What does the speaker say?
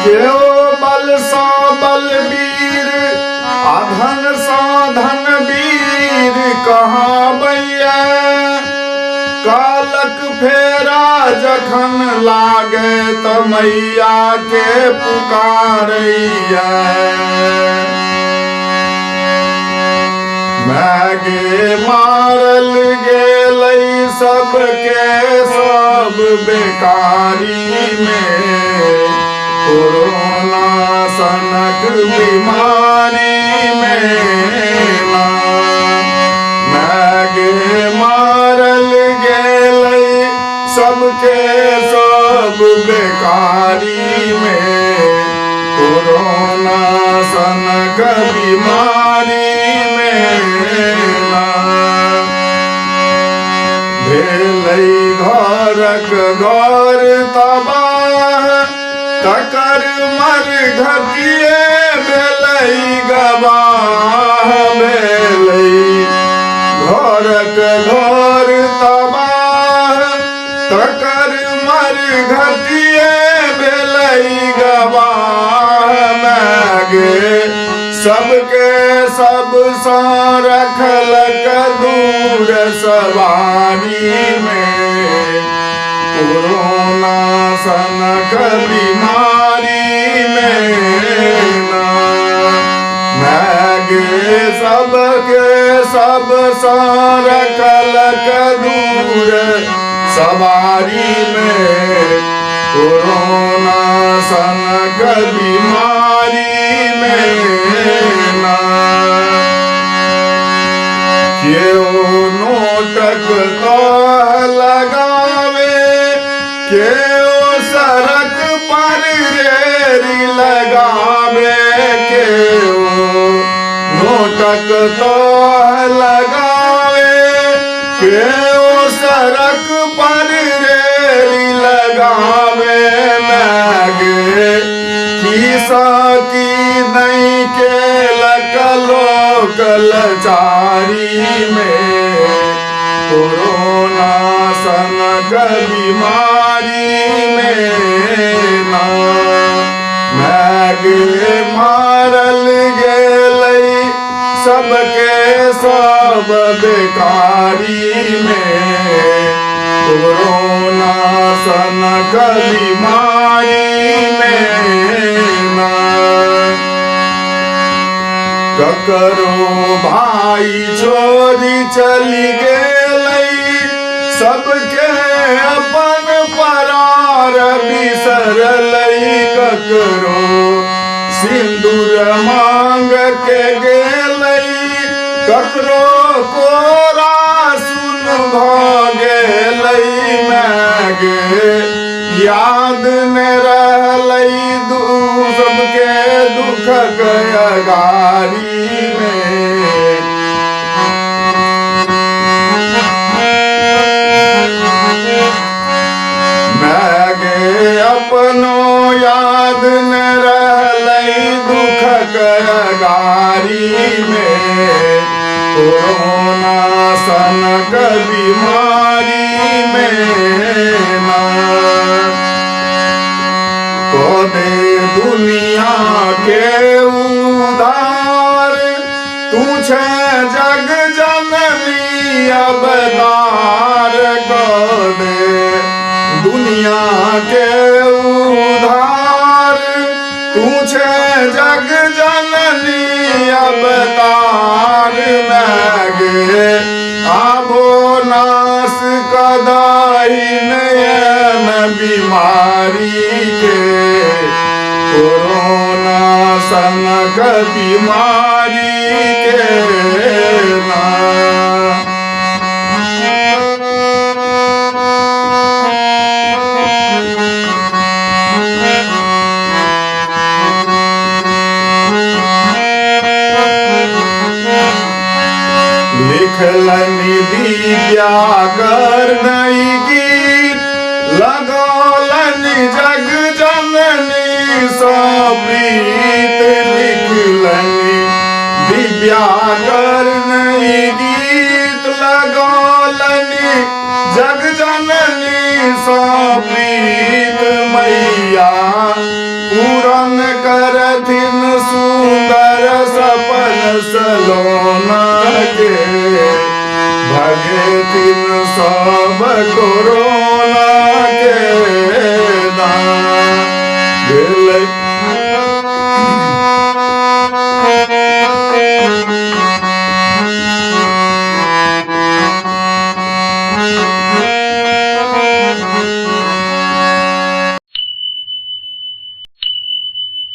केओ बल सा बलवीर अधन सा धन वीर कहाँ बैया कालक फेरा जखन लागे त मैया के पुकारैया मैगे मारल गेलै सबके सब बेकारी में कोरोना सनक बीमारी में मैगे मारल गेलै सबके सब बेकारी में कोरोना सनक बीमारी में भेलै घरक घर तबाह तकर मर घटिए भेलै गवाह भेलै घरक घर तबाह तकर मर घटिए भेलै गवाह मैगे सबके सब सा रखलक दूर सवारी में कोरोना सनक बीमारी में मैगे सबके सब सा रखलक दूर सवारी में कोरोना सनक बीमारी में केओ नोटक तह लगावे केओ सड़क पर रेरी लगावे केओ नोटक तह लगावे केओ सड़क पर रेरी लगावे मैगे की नहीं केलक लोक लाचारी में कोरोना सनक बीमारी में मैगे मारल गेलै सबके सब बेकारी में कोरोना सनक बीमारी में ककरो भाई छोरी चली गेलै सबके अपन परार बिसरलै ककरो सिंदूर मांग के गेलै ककरो कोरा सुन भ गेलै मैगे याद न रहलै सबके दुख गयागारी में मैगे अपनो याद न रहलै दुख गयागारी में कोरोना सनक बीमारी में दे दुनिया के उधार तू छे जग जननी अवतार दे दुनिया के उधार तू छे जग जननी अवतार मैगे आबो नाश कदाई नयन बीमारी के कोरोना सनक बीमारी के लिखलनि दिव्या कर नई गीत लगौलनि जग जननी सप्रीत लिखलनि दिव्या कर नई गीत लगौलनि जग जननी सप्रीत मैया पूरा सलोना के भगे तीन सब कोरोना के दान।